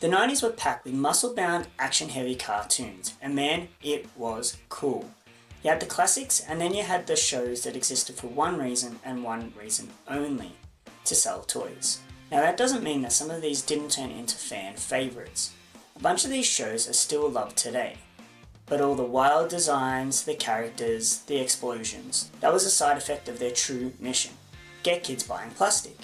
The 90s were packed with muscle-bound, action-heavy cartoons, and man, it was cool. You had the classics, and then you had the shows that existed for one reason and one reason only: to sell toys. Now that doesn't mean that some of these didn't turn into fan favourites. A bunch of these shows are still loved today. But all the wild designs, the characters, the explosions, that was a side effect of their true mission: get kids buying plastic.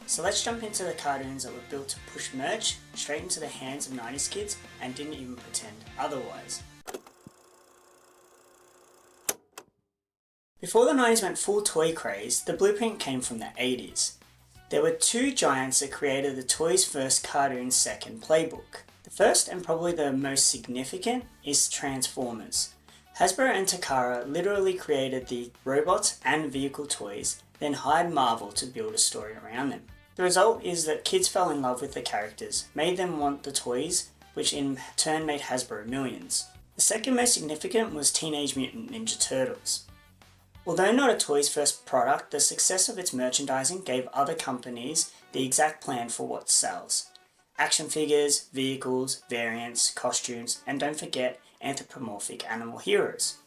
So let's jump into the cartoons that were built to push merch straight into the hands of 90s kids and didn't even pretend otherwise. Before the 90s went full toy craze, the blueprint came from the 80s. There were two giants that created the toys' first cartoon second playbook. The first and probably the most significant is Transformers. Hasbro and Takara literally created the robots and vehicle toys, then hired Marvel to build a story around them. The result is that kids fell in love with the characters, made them want the toys, which in turn made Hasbro millions. The second most significant was Teenage Mutant Ninja Turtles. Although not a toy's first product, the success of its merchandising gave other companies the exact plan for what sells: action figures, vehicles, variants, costumes, and don't forget anthropomorphic animal heroes.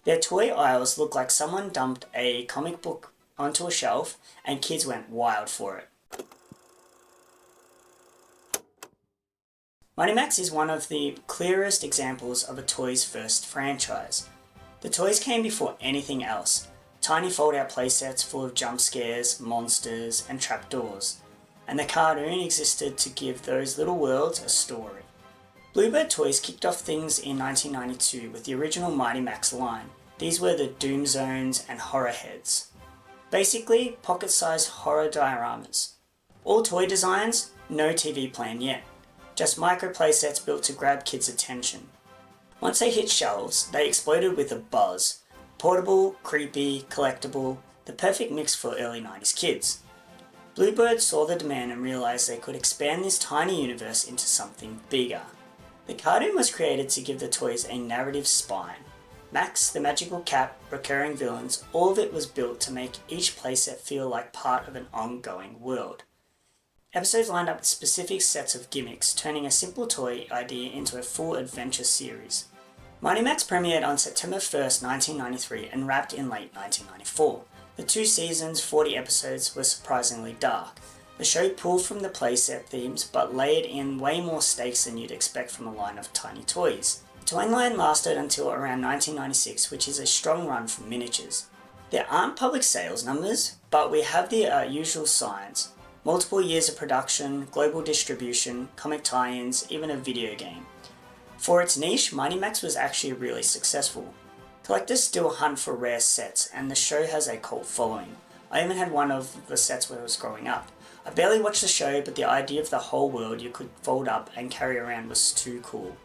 Their toy aisles looked like someone dumped a comic book onto a shelf and kids went wild for it. Mighty Max is one of the clearest examples of a toy's first franchise. The toys came before anything else: tiny fold-out playsets full of jump scares, monsters, and trapdoors. And the cartoon existed to give those little worlds a story. Bluebird Toys kicked off things in 1992 with the original Mighty Max line. These were the Doom Zones and Horror Heads. Basically, pocket-sized horror dioramas. All toy designs, no TV plan yet. Just micro playsets built to grab kids' attention. Once they hit shelves, they exploded with a buzz. Portable, creepy, collectible, the perfect mix for early 90s kids. Bluebird saw the demand and realised they could expand this tiny universe into something bigger. The cartoon was created to give the toys a narrative spine. Max, the magical cap, recurring villains, all of it was built to make each playset feel like part of an ongoing world. Episodes lined up with specific sets of gimmicks, turning a simple toy idea into a full adventure series. Mighty Max premiered on September 1st, 1993 and wrapped in late 1994. The 2 seasons, 40 episodes, were surprisingly dark. The show pulled from the playset themes but layered in way more stakes than you'd expect from a line of tiny toys. The toy line lasted until around 1996, which is a strong run for miniatures. There aren't public sales numbers, but we have the usual signs: multiple years of production, global distribution, comic tie-ins, even a video game. For its niche, Mighty Max was actually really successful. Collectors still hunt for rare sets, and the show has a cult following. I even had one of the sets when I was growing up. I barely watched the show, but the idea of the whole world you could fold up and carry around was too cool.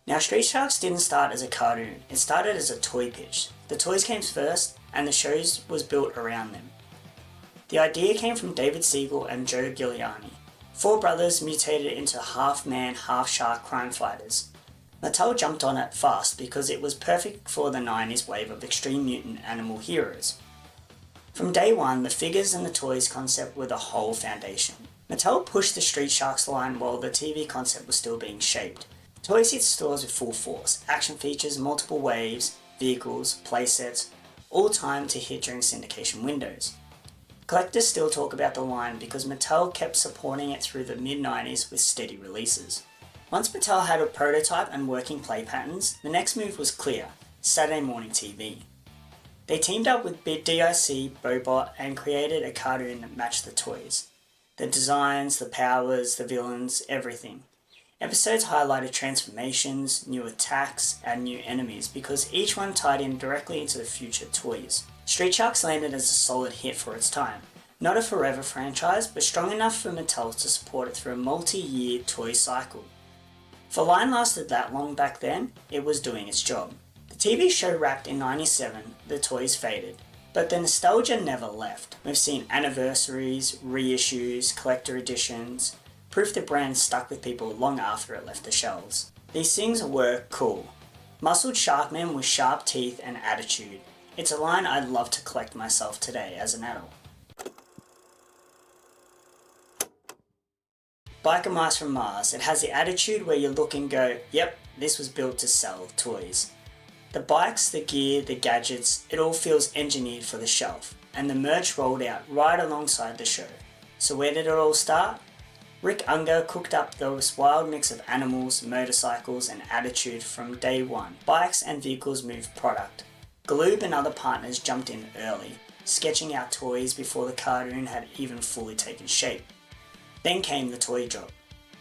Now, Street Sharks didn't start as a cartoon, it started as a toy pitch. The toys came first, and the shows was built around them. The idea came from David Siegel and Joe Giuliani. 4 brothers mutated into half-man, half-shark crime fighters. Mattel jumped on it fast because it was perfect for the 90s wave of extreme mutant animal heroes. From day one, the figures and the toys concept were the whole foundation. Mattel pushed the Street Sharks line while the TV concept was still being shaped. Toys hit stores with full force: action features, multiple waves, vehicles, playsets, all timed to hit during syndication windows. Collectors still talk about the line because Mattel kept supporting it through the mid-90s with steady releases. Once Mattel had a prototype and working play patterns, the next move was clear: Saturday morning TV. They teamed up with DIC, Bobot, and created a cartoon that matched the toys. The designs, the powers, the villains, everything. Episodes highlighted transformations, new attacks, and new enemies because each one tied in directly into the future toys. Street Sharks landed as a solid hit for its time. Not a forever franchise, but strong enough for Mattel to support it through a multi-year toy cycle. If a line lasted that long back then, it was doing its job. The TV show wrapped in '97, the toys faded, but the nostalgia never left. We've seen anniversaries, reissues, collector editions, proof the brand stuck with people long after it left the shelves. These things were cool. Muscled sharkmen with sharp teeth and attitude. It's a line I'd love to collect myself today as an adult. Biker Mice from Mars. It has the attitude where you look and go, yep, this was built to sell toys. The bikes, the gear, the gadgets, it all feels engineered for the shelf, and the merch rolled out right alongside the show. So where did it all start? Rick Unger cooked up this wild mix of animals, motorcycles, and attitude from day one. Bikes and vehicles moved product. Galoob and other partners jumped in early, sketching out toys before the cartoon had even fully taken shape. Then came the toy drop.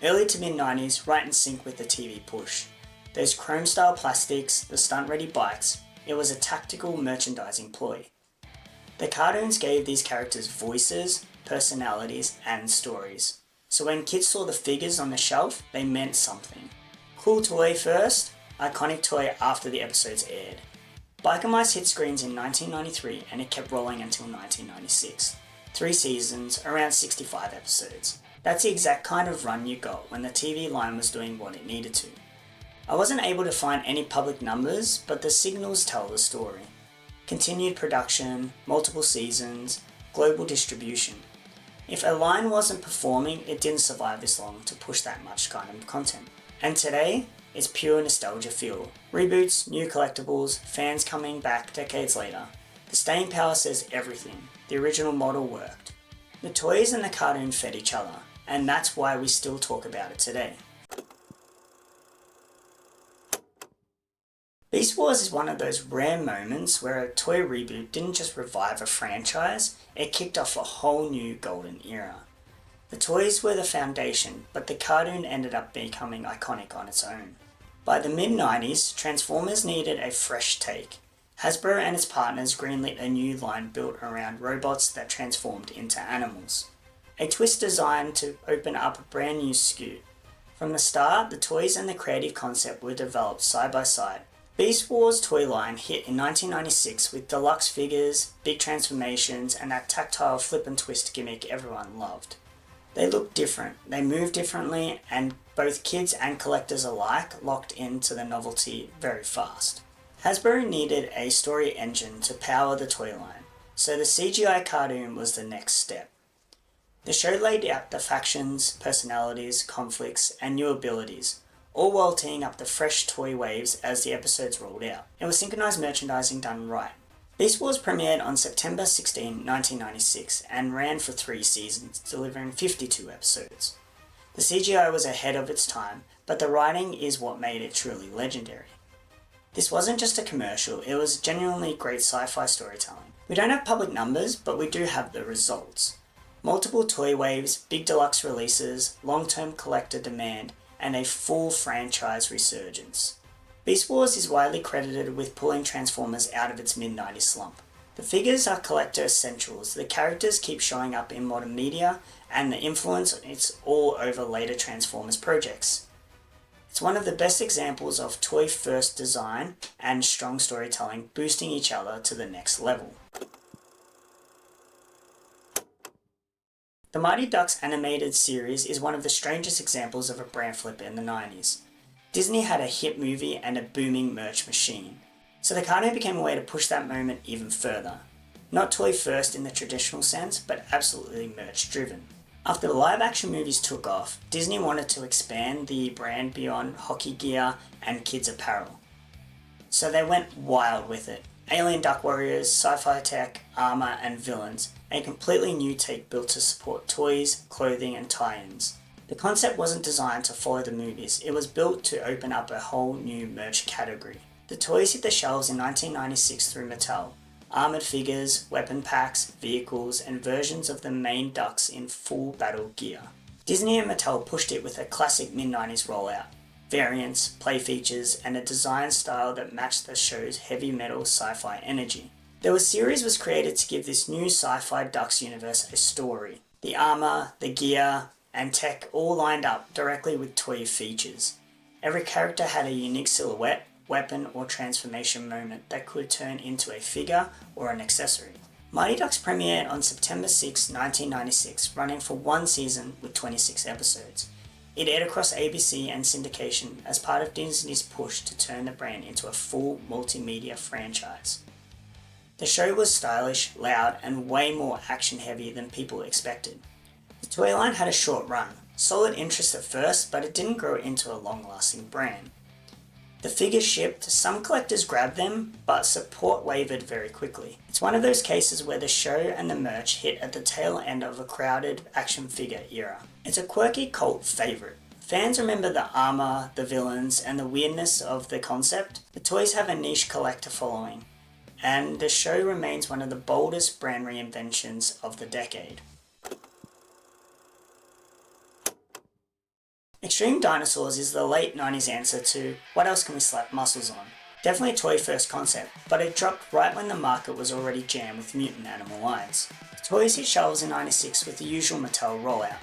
Early to mid-90s, right in sync with the TV push. Those chrome-style plastics, the stunt-ready bikes, it was a tactical merchandising ploy. The cartoons gave these characters voices, personalities, and stories. So when kids saw the figures on the shelf, they meant something. Cool toy first, iconic toy after the episodes aired. Biker Mice hit screens in 1993 and it kept rolling until 1996. 3 seasons, around 65 episodes. That's the exact kind of run you got when the TV line was doing what it needed to. I wasn't able to find any public numbers, but the signals tell the story. Continued production, multiple seasons, global distribution. If a line wasn't performing, it didn't survive this long to push that much kind of content. And today, it's pure nostalgia fuel. Reboots, new collectibles, fans coming back decades later. The staying power says everything. The original model worked. The toys and the cartoon fed each other, and that's why we still talk about it today. Beast Wars is one of those rare moments where a toy reboot didn't just revive a franchise, it kicked off a whole new golden era. The toys were the foundation, but the cartoon ended up becoming iconic on its own. By the mid-90s, Transformers needed a fresh take. Hasbro and its partners greenlit a new line built around robots that transformed into animals. A twist designed to open up a brand new SKU. From the start, the toys and the creative concept were developed side by side. Beast Wars toy line hit in 1996 with deluxe figures, big transformations, and that tactile flip and twist gimmick everyone loved. They looked different, they moved differently, and both kids and collectors alike locked into the novelty very fast. Hasbro needed a story engine to power the toy line, so the CGI cartoon was the next step. The show laid out the factions, personalities, conflicts, and new abilities, all while teeing up the fresh toy waves as the episodes rolled out. It was synchronized merchandising done right. Beast Wars premiered on September 16, 1996 and ran for 3 seasons, delivering 52 episodes. The CGI was ahead of its time, but the writing is what made it truly legendary. This wasn't just a commercial, it was genuinely great sci-fi storytelling. We don't have public numbers, but we do have the results. Multiple toy waves, big deluxe releases, long-term collector demand, and a full franchise resurgence. Beast Wars is widely credited with pulling Transformers out of its mid-90s slump. The figures are collector essentials, the characters keep showing up in modern media, and the influence is all over later Transformers projects. It's one of the best examples of toy-first design and strong storytelling boosting each other to the next level. The Mighty Ducks animated series is one of the strangest examples of a brand flip in the 90s. Disney had a hit movie and a booming merch machine, so the cartoon became a way to push that moment even further. Not toy first in the traditional sense, but absolutely merch driven. After the live action movies took off, Disney wanted to expand the brand beyond hockey gear and kids apparel. So they went wild with it. Alien Duck Warriors, sci-fi tech, armor and villains, a completely new take built to support toys, clothing and tie-ins. The concept wasn't designed to follow the movies, it was built to open up a whole new merch category. The toys hit the shelves in 1996 through Mattel. Armoured figures, weapon packs, vehicles, and versions of the main ducks in full battle gear. Disney and Mattel pushed it with a classic mid-90s rollout. Variants, play features, and a design style that matched the show's heavy metal sci-fi energy. The series was created to give this new sci-fi Ducks universe a story. The armor, the gear, and tech all lined up directly with toy features. Every character had a unique silhouette, weapon, or transformation moment that could turn into a figure or an accessory. Mighty Ducks premiered on September 6, 1996, running for 1 season with 26 episodes. It aired across ABC and syndication as part of Disney's push to turn the brand into a full multimedia franchise. The show was stylish, loud, and way more action-heavy than people expected. The toy line had a short run, Solid interest at first, but it didn't grow into a long-lasting brand. The figures shipped, some collectors grabbed them, but support wavered very quickly. It's one of those cases where the show and the merch hit at the tail end of a crowded action figure era. It's a quirky cult favourite. Fans remember the armour, the villains, and the weirdness of the concept. The toys have a niche collector following, and the show remains one of the boldest brand reinventions of the decade. Extreme Dinosaurs is the late 90s answer to what else can we slap muscles on? Definitely a toy first concept, but it dropped right when the market was already jammed with mutant animal lines. The toys hit shelves in 96 with the usual Mattel rollout.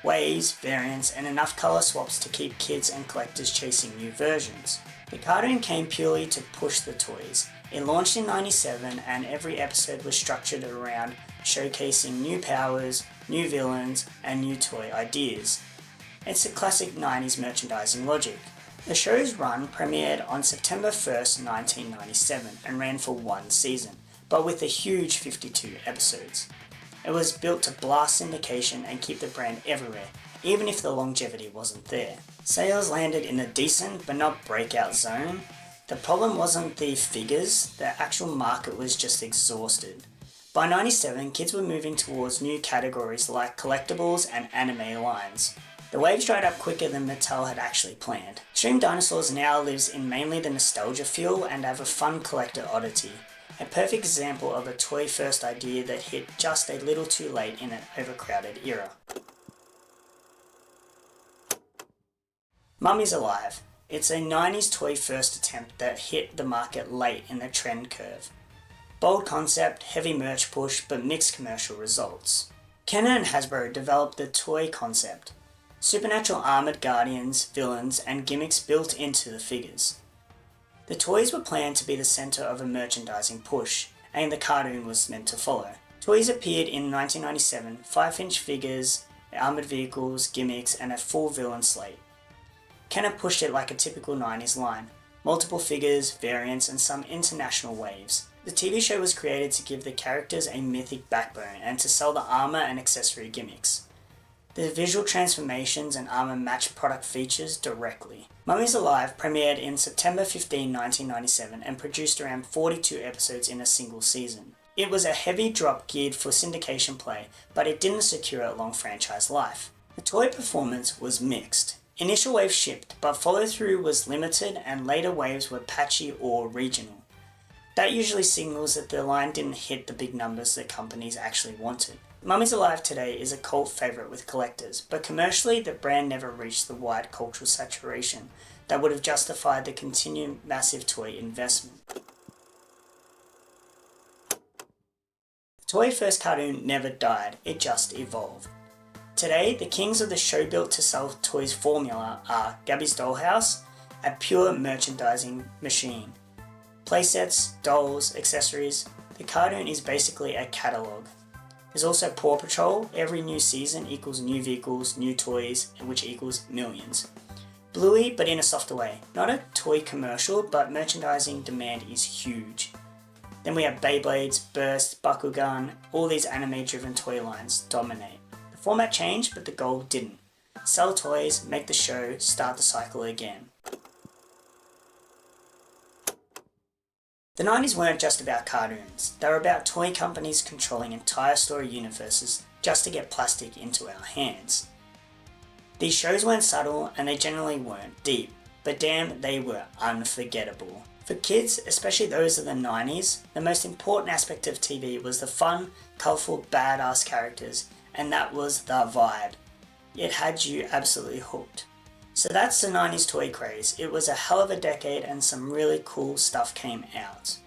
Waves, variants, and enough colour swaps to keep kids and collectors chasing new versions. The cartoon came purely to push the toys. It launched in 97 and every episode was structured around showcasing new powers, new villains, and new toy ideas. It's a classic 90s merchandising logic. The show's run premiered on September 1st, 1997 and ran for one season, but with a huge 52 episodes. It was built to blast syndication and keep the brand everywhere, even if the longevity wasn't there. Sales landed in a decent but not breakout zone. The problem wasn't the figures, the actual market was just exhausted. By 97, kids were moving towards new categories like collectibles and anime lines. The waves dried up quicker than Mattel had actually planned. Extreme Dinosaurs now lives in mainly the nostalgia feel and have a fun collector oddity. A perfect example of a toy-first idea that hit just a little too late in an overcrowded era. Mummy's Alive. It's a 90s toy-first attempt that hit the market late in the trend curve. Bold concept, heavy merch push, but mixed commercial results. Kenner and Hasbro developed the toy concept. Supernatural armoured guardians, villains, and gimmicks built into the figures. The toys were planned to be the centre of a merchandising push, and the cartoon was meant to follow. Toys appeared in 1997, 5-inch figures, armoured vehicles, gimmicks, and a full villain slate. Kenner pushed it like a typical 90s line, multiple figures, variants, and some international waves. The TV show was created to give the characters a mythic backbone and to sell the armour and accessory gimmicks. The visual transformations and armour matched product features directly. Mummy's Alive premiered in September 15, 1997 and produced around 42 episodes in a single season. It was a heavy drop geared for syndication play, but it didn't secure a long franchise life. The toy performance was mixed. Initial waves shipped, but follow-through was limited and later waves were patchy or regional. That usually signals that the line didn't hit the big numbers that companies actually wanted. Mummy's Alive today is a cult favourite with collectors, but commercially the brand never reached the wide cultural saturation that would have justified the continued massive toy investment. The toy-first cartoon never died, it just evolved. Today, the kings of the show-built-to-sell toys formula are Gabby's Dollhouse, a pure merchandising machine. Playsets, dolls, accessories, the cartoon is basically a catalogue. There's also Paw Patrol. Every new season equals new vehicles, new toys, which equals millions. Bluey, but in a softer way. Not a toy commercial, but merchandising demand is huge. Then we have Beyblades, Burst, Bakugan. All these anime-driven toy lines dominate. The format changed, but the goal didn't. Sell toys, make the show, start the cycle again. The 90s weren't just about cartoons, they were about toy companies controlling entire story universes just to get plastic into our hands. These shows weren't subtle and they generally weren't deep, but damn, they were unforgettable. For kids, especially those of the 90s, the most important aspect of TV was the fun, colourful, badass characters, and that was the vibe. It had you absolutely hooked. So that's the 90s toy craze. It was a hell of a decade and some really cool stuff came out.